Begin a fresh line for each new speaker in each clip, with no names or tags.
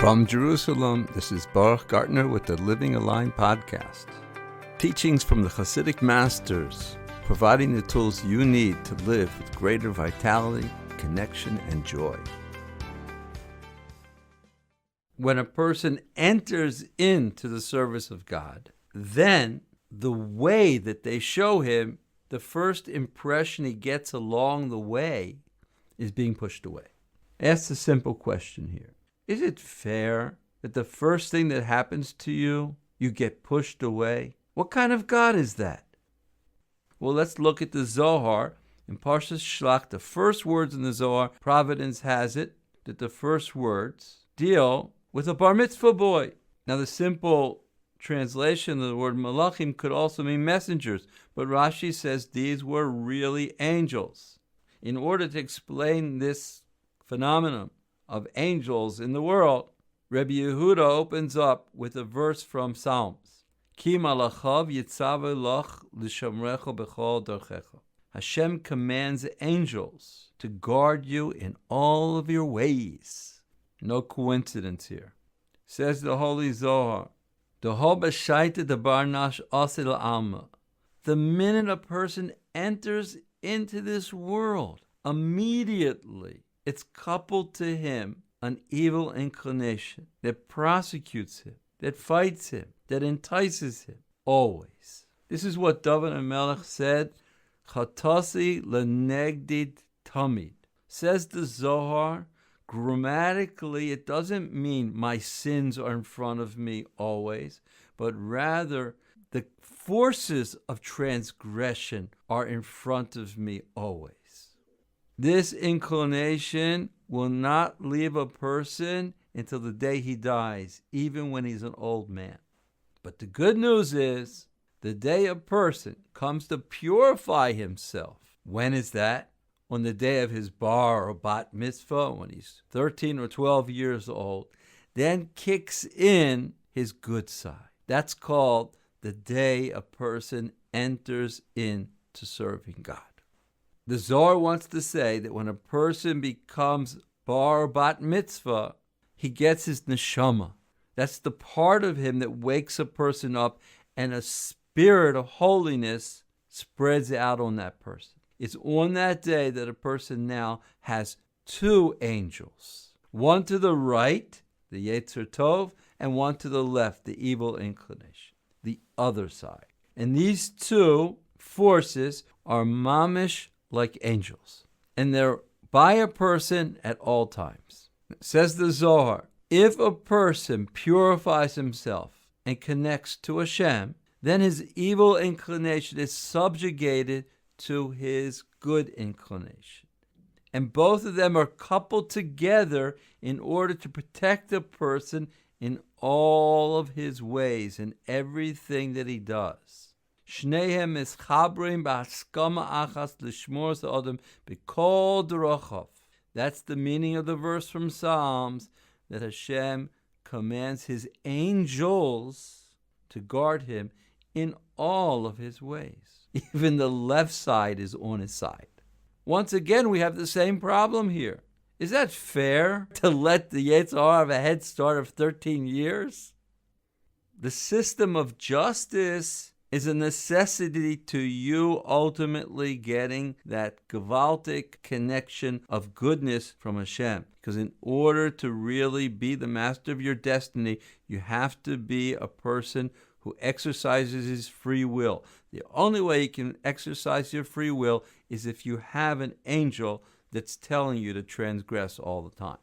From Jerusalem, this is Baruch Gartner with the Living Aligned podcast. Teachings from the Hasidic masters, providing the tools you need to live with greater vitality, connection, and joy. When a person enters into the service of God, then the way that they show him, the first impression he gets along the way is being pushed away. Ask a simple question here. Is it fair that the first thing that happens to you, you get pushed away? What kind of God is that? Well, let's look at the Zohar. In Parshas Shlach, the first words in the Zohar, Providence has it that the first words deal with a bar mitzvah boy. Now, the simple translation of the word malachim could also mean messengers, but Rashi says these were really angels. In order to explain this phenomenon of angels in the world, Rabbi Yehuda opens up with a verse from Psalms. Ki malachav yitzave lach l'shamrecha b'chol darchecha. Hashem commands angels to guard you in all of your ways. No coincidence here. Says the Holy Zohar, the minute a person enters into this world, immediately it's coupled to him an evil inclination that prosecutes him, that fights him, that entices him, always. This is what David HaMelech said, Chatasi lenegdid tamid. Says the Zohar, grammatically it doesn't mean my sins are in front of me always, but rather the forces of transgression are in front of me always. This inclination will not leave a person until the day he dies, even when he's an old man. But the good news is, the day a person comes to purify himself, when is that? On the day of his bar or bat mitzvah, when he's 13 or 12 years old, then kicks in his good side. That's called the day a person enters into serving God. The Zohar wants to say that when a person becomes bar or bat mitzvah, he gets his neshama. That's the part of him that wakes a person up, and a spirit of holiness spreads out on that person. It's on that day that a person now has two angels. One to the right, the Yetzer Tov, and one to the left, the evil inclination, the other side. And these two forces are mamish like angels. And they're by a person at all times. Says the Zohar, if a person purifies himself and connects to Hashem, then his evil inclination is subjugated to his good inclination. And both of them are coupled together in order to protect the person in all of his ways and everything that he does. Shnehem eschabrim b'haskama achas l'shmor sa'odem b'kol derachav. That's the meaning of the verse from Psalms, that Hashem commands his angels to guard him in all of his ways. Even the left side is on his side. Once again, we have the same problem here. Is that fair to let the Yetzer Hara have a head start of 13 years? The system of justice is a necessity to you ultimately getting that gewaltic connection of goodness from Hashem. Because in order to really be the master of your destiny, you have to be a person who exercises his free will. The only way you can exercise your free will is if you have an angel that's telling you to transgress all the time.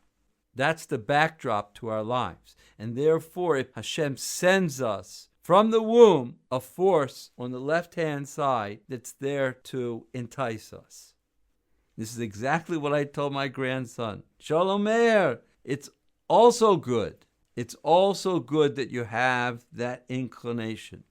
That's the backdrop to our lives. And therefore, if Hashem sends us from the womb a force on the left-hand side that's there to entice us. This is exactly what I told my grandson. Shalom Meir, it's also good. It's also good that you have that inclination.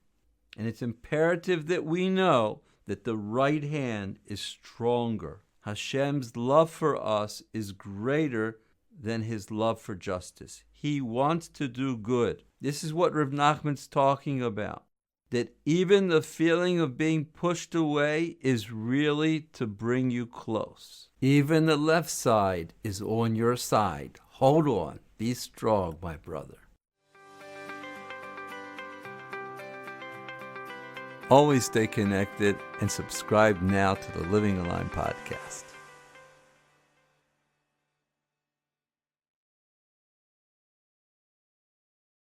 And it's imperative that we know that the right hand is stronger. Hashem's love for us is greater than his love for justice. He wants to do good. This is what Rav Nachman's talking about. That even the feeling of being pushed away is really to bring you close. Even the left side is on your side, Hold on. Be strong, my brother. Always stay connected and subscribe now to the Living Aligned podcast.